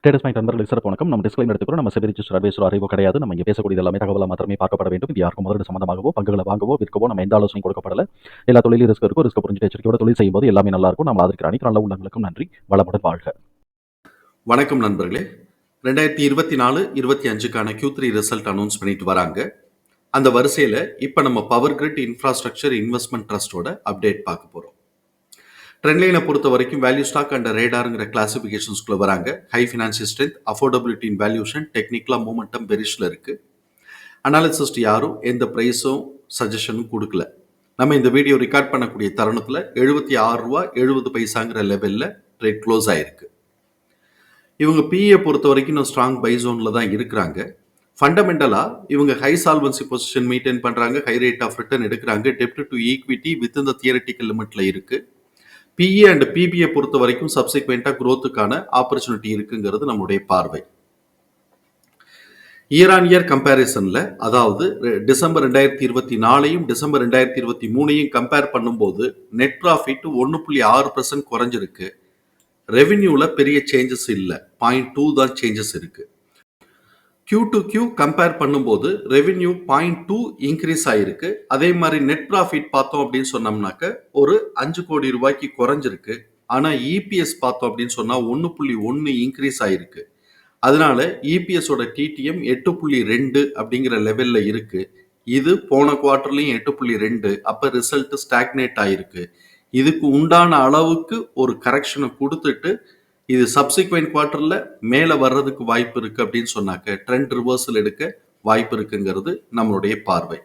Traders point நண்பர்களுக்கு சிறப்பு வணக்கம். நம்ம டிஸ்க்ளைமர் எடுத்துக்கிறோம். நம்ம செபி ரிஜிஸ்டர் அட்வைசர் அறிவோ கிடையாது. நம்ம இங்கே பேசக்கூடியது எல்லாமே தகவலாக மாத்திரமே பார்க்கப்பட வேண்டும். இது யாருக்கும் முதலீடு சம்பந்தமாகவோ பங்குகளை வாங்கவோ விற்கவோ நம்ம எந்த ஆலோசனையும் கொடுக்கப்படல. எல்லா தொழிலும் ரிஸ்க் இருக்கும். ரிஸ்க் புரிஞ்சு எச்சரிக்கையோட தொழில் செய்யும்போது எல்லாமே நல்லா இருக்கும். நம்ம ஆதரிக்கிற அனைத்து நல்ல உள்ளங்களுக்கும் நன்றி. வளமுடன் வாழ்க. வணக்கம் நண்பர்களே. 2024-25க்கான Q3 ரிசல்ட் அனௌன்ஸ் பண்ணிட்டு வராங்க. அந்த வரிசையில் இப்போ நம்ம பவர் கிரிட் இன்ஃப்ராஸ்ட்ரக்சர் இன்வெஸ்ட்மெண்ட் ட்ரஸ்டோட அப்டேட் பார்க்க போகிறோம். ட்ரெண்ட்லைனை பொறுத்த வரைக்கும் வேல்யூ ஸ்டாக் அண்ட் ரேடாருங்கிற கிளாசிஃபிகேஷன்ஸ்குள்ள வராங்க. High financial strength, affordability in valuation, டெக்னிக்கலாக மூமெண்டம் பெரிஷில் இருக்குது. அனாலிசிஸ்ட் யாரும் எந்த ப்ரைஸும் சஜஷனும் கொடுக்கல. நம்ம இந்த வீடியோ ரெக்கார்ட் பண்ணக்கூடிய தருணத்தில் ₹76.70 லெவலில் ட்ரேட் க்ளோஸ் ஆயிருக்கு. இவங்க பிஏ பொறுத்த வரைக்கும் இன்னும் ஸ்ட்ராங் பை ஜோனில் தான் இருக்கிறாங்க. ஃபண்டமெண்டலாக இவங்க ஹை சால்வன்சி பொசிஷன் மெயின்டைன் பண்ணுறாங்க, ஹை ரேட் ஆஃப் ரிட்டர்ன் எடுக்கிறாங்க, டெப்ட் டு ஈக்விட்டி வித் இந்த தியரட்டிக்கல் லிமிட்டில் இருக்குது. பிஏ அண்ட் பிபிஏ பொறுத்த வரைக்கும் சப்சிக்வெண்ட்டாக க்ரோத்துக்கான ஆப்பர்ச்சுனிட்டி இருக்குங்கிறது நம்மளுடைய பார்வை. இயர் ஆன் இயர் கம்பேரிசனில், அதாவது டிசம்பர் 2024 டிசம்பர் 2023 கம்பேர் பண்ணும்போது நெட் ப்ராஃபிட் 1.6% குறைஞ்சிருக்கு. ரெவென்யூவில் பெரிய சேஞ்சஸ் இல்லை, 0.2 தான் சேஞ்சஸ் இருக்கு. Q2Q கம்பேர் பண்ணும்போது ரெவென்யூ 0.2 இன்க்ரீஸ் ஆயிருக்கு. அதே மாதிரி நெட் ப்ராஃபிட் பார்த்தோம் அப்படின்னு சொன்னோம்னாக்க ஒரு 5 கோடி ரூபாய்க்கு குறைஞ்சிருக்கு. ஆனால் இபிஎஸ் பார்த்தோம் அப்படின்னு சொன்னால் 1.1 இன்க்ரீஸ் ஆயிருக்கு. அதனால இபிஎஸோட டிடிஎம் 8.2 அப்படிங்கிற லெவலில் இருக்கு. இது போன குவார்டர்லையும் 8.2. அப்போ ரிசல்ட் ஸ்டாக்னேட் ஆயிருக்கு. இதுக்கு உண்டான அளவுக்கு ஒரு கரெக்ஷனை கொடுத்துட்டு இது சப்சிக்வெண்ட் குவார்டரில் மேலே வர்றதுக்கு வாய்ப்பு இருக்குது அப்படின்னு சொன்னாக்க ட்ரெண்ட் ரிவர்சல் எடுக்க வாய்ப்பு இருக்குங்கிறது நம்மளுடைய பார்வை.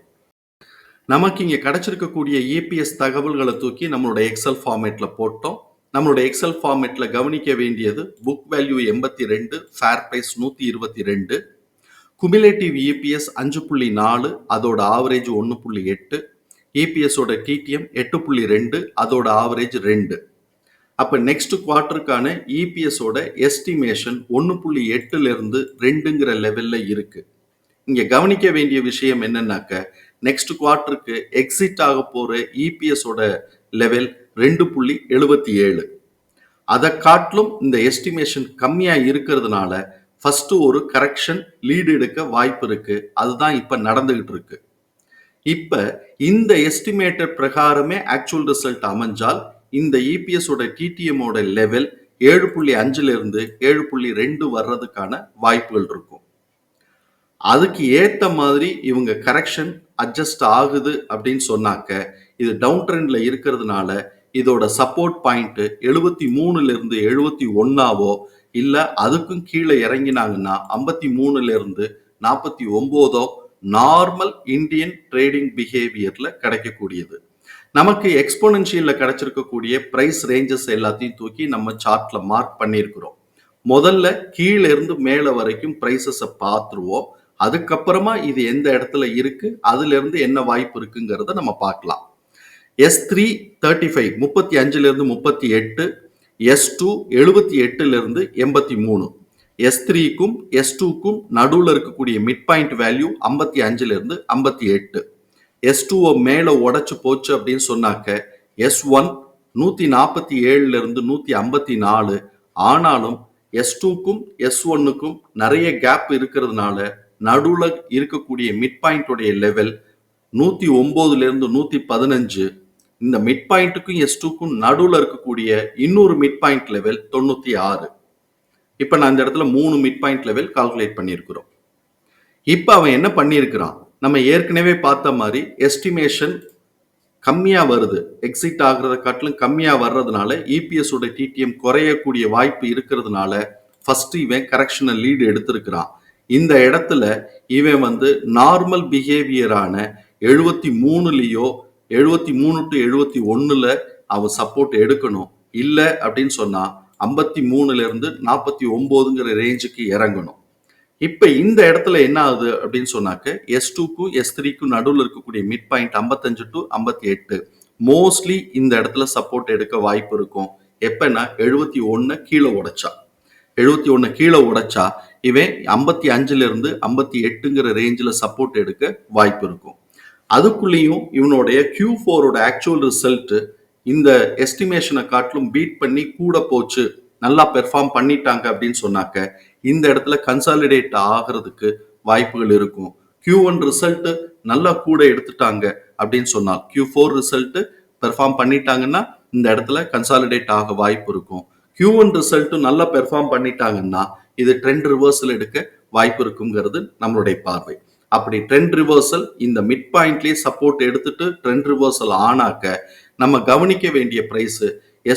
நமக்கு இங்கே கிடைச்சிருக்கக்கூடிய இபிஎஸ் தகவல்களை தூக்கி நம்மளுடைய எக்ஸல் ஃபார்மேட்டில் போட்டோம். நம்மளுடைய எக்ஸல் ஃபார்மேட்டில் கவனிக்க வேண்டியது book value 82, fair price 122, cumulative EPS 5.4, அதோட ஆவரேஜ் 1.8, இபிஎஸோட டிடிஎம் 8.2, அதோட ஆவரேஜ் 2. அப்போ நெக்ஸ்ட் குவார்ட்டருக்கான இபிஎஸோட எஸ்டிமேஷன் 1.8 2ங்கிற லெவலில் இருக்கு. இங்கே கவனிக்க வேண்டிய விஷயம் என்னன்னாக்க நெக்ஸ்ட் குவார்ட்டருக்கு எக்ஸிட் ஆக போகிற இபிஎஸோட லெவல் 2.77. அதை காட்டிலும் இந்த எஸ்டிமேஷன் கம்மியாக இருக்கிறதுனால ஃபர்ஸ்ட் ஒரு கரெக்ஷன் லீடு எடுக்க வாய்ப்பு இருக்கு. அதுதான் இப்போ நடந்துகிட்டு இருக்கு. இப்போ இந்த எஸ்டிமேட்டட் பிரகாரமே ஆக்சுவல் ரிசல்ட் அமைஞ்சால் இந்த இபிஎஸோட டிடிஎம்மோட லெவல் 7.5 7.2 வர்றதுக்கான வாய்ப்புகள் இருக்கும். அதுக்கு ஏற்ற மாதிரி இவங்க கரெக்ஷன் அட்ஜஸ்ட் ஆகுது அப்படின்னு சொன்னாக்க இது டவுன் ட்ரெண்ட்ல இருக்கிறதுனால இதோட சப்போர்ட் பாயிண்ட் 73 71 இல்லை அதுக்கும் கீழே இறங்கினாங்கன்னா 53 49 நார்மல் இந்தியன் ட்ரேடிங் பிஹேவியர்ல கிடைக்கக்கூடியது. நமக்கு எக்ஸ்போனன்ஷியல்ல கிடைச்சிருக்கக்கூடிய பிரைஸ் ரேஞ்சஸ் எல்லாத்தையும் தூக்கி நம்ம சார்ட்ல மார்க் பண்ணியிருக்கிறோம். முதல்ல கீழே இருந்து மேலே வரைக்கும் பிரைசஸை பார்த்துருவோம். அதுக்கப்புறமா இது எந்த இடத்துல இருக்கு, அதுல இருந்து என்ன வாய்ப்பு இருக்குங்கிறத நம்ம பார்க்கலாம். S3 35 35 38, S2 78 83, S3க்கும் S2க்கும் நடுவில் இருக்கக்கூடிய மிட் பாயிண்ட் வேல்யூ 55 58. S2 மேலே உடைச்சு போச்சு அப்படின்னு சொன்னாக்க S1 147 154. ஆனாலும் S2க்கும் S1க்கும் நிறைய கேப் இருக்கிறதுனால நடுவில் இருக்கக்கூடிய மிட் பாயிண்டோடைய லெவல் 109 115. இந்த மிட் பாயிண்ட்டுக்கும் S2க்கும் நடுவில் இருக்கக்கூடிய இன்னொரு மிட் பாயிண்ட் லெவல் 96. இப்போ நான் இந்த இடத்துல 3 மிட் பாயிண்ட் லெவல் கால்குலேட் பண்ணியிருக்கிறோம். இப்போ அவன் என்ன பண்ணியிருக்கிறான், நம்ம ஏற்கனவே பார்த்த மாதிரி எஸ்டிமேஷன் கம்மியாக வருது, எக்ஸிட் ஆகிறத காட்டிலும் கம்மியாக வர்றதுனால இபிஎஸோட டிடிஎம் குறையக்கூடிய வாய்ப்பு இருக்கிறதுனால ஃபர்ஸ்ட் இவன் கரெக்ஷனல் லீடு எடுத்திருக்கிறான். இந்த இடத்துல இவன் நார்மல் பிஹேவியரான 73 73 to 71 அவன் சப்போர்ட் எடுக்கணும். இல்லை அப்படின்னு சொன்னா 53 49ங்கிற ரேஞ்சுக்கு இறங்கணும். இப்ப இந்த இடத்துல என்ன ஆகுது அப்படின்னு சொன்னாக்க S2க்கும் S3க்கும் நடுவில் இருக்கக்கூடிய மிட் பாயிண்ட் 55 to 58 மோஸ்ட்லி இந்த இடத்துல சப்போர்ட் எடுக்க வாய்ப்பு இருக்கும். எப்பன்னா 71 கீழே உடைச்சா 71 கீழே உடைச்சா இவன் 55 58ங்கிற ரேஞ்சில் சப்போர்ட் எடுக்க வாய்ப்பு இருக்கும். அதுக்குள்ளேயும் இவனுடைய Q4 ஆக்சுவல் ரிசல்ட் இந்த எஸ்டிமேஷனை காட்டிலும் பீட் பண்ணி கூட போச்சு, நல்லா பெர்ஃபார்ம் பண்ணிட்டாங்க அப்படின்னு சொன்னாக்க இந்த இடத்துல கன்சாலிடேட் ஆகிறதுக்கு வாய்ப்புகள் இருக்கும். Q1 ரிசல்ட் நல்லா கூட எடுத்துட்டாங்க அப்படின்னு சொன்னால் Q4 ரிசல்ட் பெர்ஃபார்ம் பண்ணிட்டாங்கன்னா இந்த இடத்துல கன்சாலிடேட் ஆக வாய்ப்பு இருக்கும். Q1 ரிசல்ட் நல்லா பெர்ஃபார்ம் பண்ணிட்டாங்கன்னா இது ட்ரெண்ட் ரிவர்சல் எடுக்க வாய்ப்பு இருக்குங்கிறது நம்மளுடைய பார்வை. அப்படி ட்ரெண்ட் ரிவர்சல் இந்த மிட் பாயிண்ட்லயே சப்போர்ட் எடுத்துட்டு ட்ரெண்ட் ரிவர்சல் ஆனாக்க நம்ம கவனிக்க வேண்டிய பிரைஸ்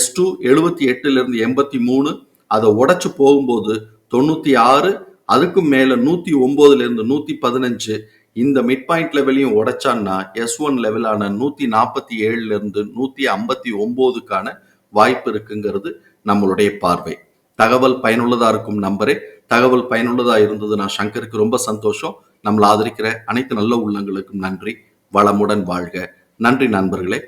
S2 78ல இருந்து 83, அதை உடைச்சு போகும்போது 96, அதுக்கும் மேல 109ல இருந்து 115 இந்த மிட் பாயிண்ட் லெவலையும் உடைச்சான்னா S1 லெவலான 147ல இருந்து 159க்கான வாய்ப்பு இருக்குங்கிறது நம்மளுடைய பார்வை. தகவல் பயனுள்ளதா இருக்கும் நம்பரே. தகவல் பயனுள்ளதா இருந்ததுன்னா சங்கருக்கு ரொம்ப சந்தோஷம். நம்மளை ஆதரிக்கிற அனைத்து நல்ல உள்ளங்களுக்கும் நன்றி. வளமுடன் வாழ்க. நன்றி நண்பர்களே.